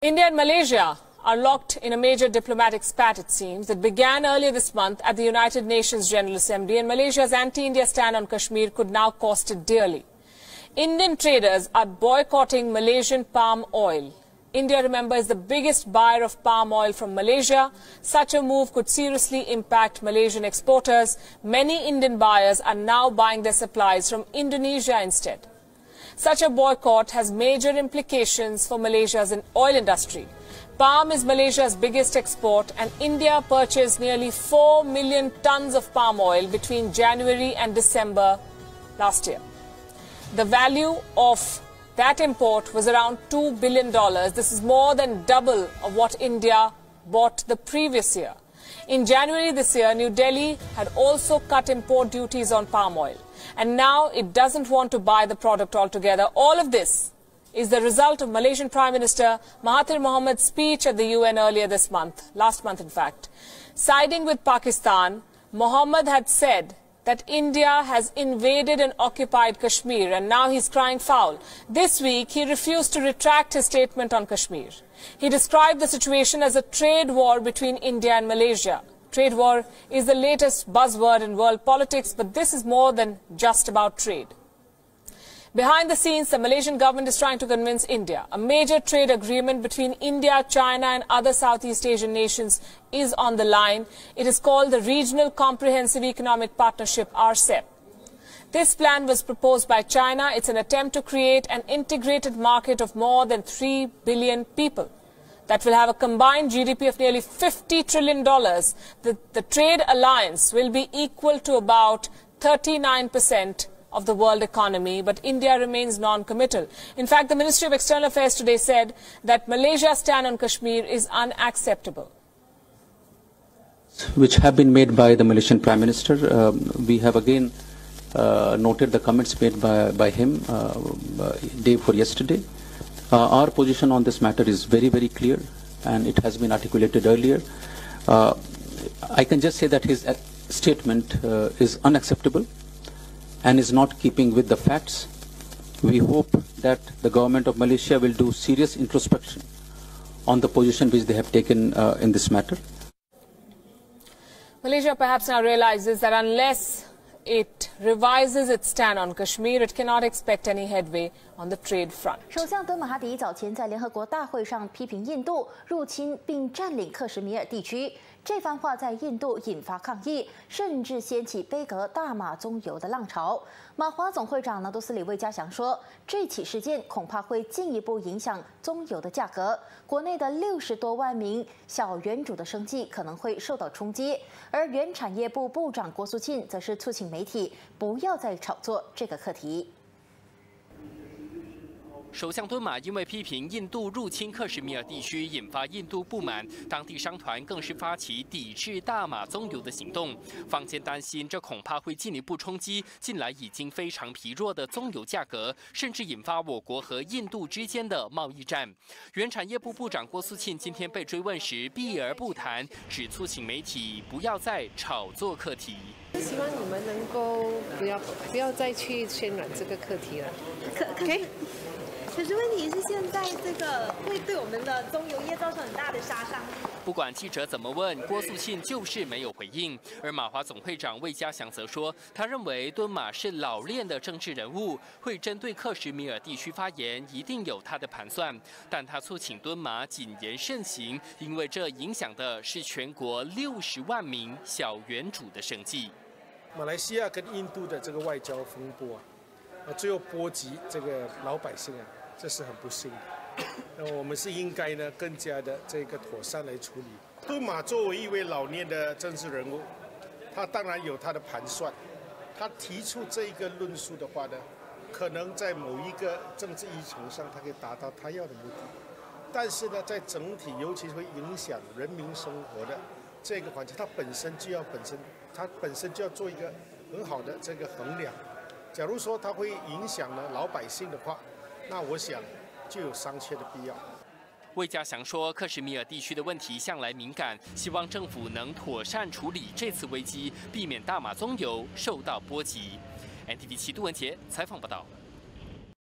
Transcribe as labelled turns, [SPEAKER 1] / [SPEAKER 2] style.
[SPEAKER 1] India and Malaysia are locked in a major diplomatic spat, it seems. It began earlier this month at the United Nations General Assembly, and Malaysia's anti-India stand on Kashmir could now cost it dearly. Indian traders are boycotting Malaysian palm oil. India, remember, is the biggest buyer of palm oil from Malaysia. Such a move could seriously impact Malaysian exporters. Many Indian buyers are now buying their supplies from Indonesia instead. Such a boycott has major implications for Malaysia's oil industry. Palm is Malaysia's biggest export, and India purchased nearly 4 million tons of palm oil between January and December last year. The value of that import was around $2 billion. This is more than double of what India bought the previous year. In January this year, New Delhi had also cut import duties on palm oil. And now it doesn't want to buy the product altogether. All of this is the result of Malaysian Prime Minister Mahathir Mohamad's speech at the UN earlier this month, last month in fact. Siding with Pakistan, Mohamad had said that India has invaded and occupied Kashmir, and now he's crying foul. This week, he refused to retract his statement on Kashmir. He described the situation as a trade war between India and Malaysia. Trade war is the latest buzzword in world politics, but this is more than just about trade. Behind the scenes, the Malaysian government is trying to convince India. A major trade agreement between India, China and other Southeast Asian nations is on the line. It is called the Regional Comprehensive Economic Partnership, RCEP. This plan was proposed by China. It's an attempt to create an integrated market of more than 3 billion people that will have a combined GDP of nearly $50 trillion. The trade alliance will be equal to about 39% of the world economy, but India remains non-committal. In fact, the Ministry of External Affairs today said that Malaysia's stand on Kashmir is unacceptable.
[SPEAKER 2] Which have been made by the Malaysian Prime Minister. We have again noted the comments made by him day before yesterday. Our position on this matter is very, very clear, and it has been articulated earlier. I can just say that his statement is unacceptable and is not keeping with the facts. We hope that the government of Malaysia will do serious introspection on the position which they have taken in this matter.
[SPEAKER 1] Malaysia perhaps now realizes that unless it revises its stand on Kashmir, it cannot expect any headway on the trade front.
[SPEAKER 3] 首相敦马哈迪早前在联合国大会上批评印度入侵并占领克什米尔地区，这番话在印度引发抗议，甚至掀起杯葛大马棕油的浪潮。马华总会长拿督斯里魏家祥说，这起事件恐怕会进一步影响棕油的价格，国内的60多万名小园主的生计可能会受到冲击。而原产业部部长郭素沁则是促请媒体不要再炒作这个课题。
[SPEAKER 4] 首相敦马因为批评印度入侵克什米尔地区，引发印度不满，当地商团更是发起抵制大马棕油的行动。坊间担心，这恐怕会进一步冲击近来已经非常疲弱的棕油价格，甚至引发我国和印度之间的贸易战。原产业部部长郭素沁今天被追问时避而不谈，只促请媒体不要再炒作课题。
[SPEAKER 5] 希望你们能够不要再去渲染这个课题了。OK。
[SPEAKER 6] 可是问题是，现在这个会对我们的棕油业造成很大的杀伤。
[SPEAKER 4] 不管记者怎么问，郭素沁就是没有回应。而马华总会长魏家祥则说，他认为敦马是老练的政治人物，会针对克什米尔地区发言，一定有他的盘算。但他促请敦马谨言慎行，因为这影响的是全国60万名小园主的生计。
[SPEAKER 7] 马来西亚跟印度的这个外交风波最后波及这个老百姓这是很不幸的。那我们是应该呢更加的这个妥善来处理。敦马作为一位老练的政治人物，他当然有他的盘算。他提出这一个论述的话呢，可能在某一个政治议程上，他可以达到他要的目的。但是呢，在整体，尤其会影响人民生活的这个环境，他本身就要做一个很好的这个衡量。假如说它会影响了老百姓的话，那我想就有商榷的必要。
[SPEAKER 4] 魏家祥说，克什米尔地区的问题向来敏感，希望政府能妥善处理这次危机，避免大马棕油受到波及。NTV 7杜文杰采访报道。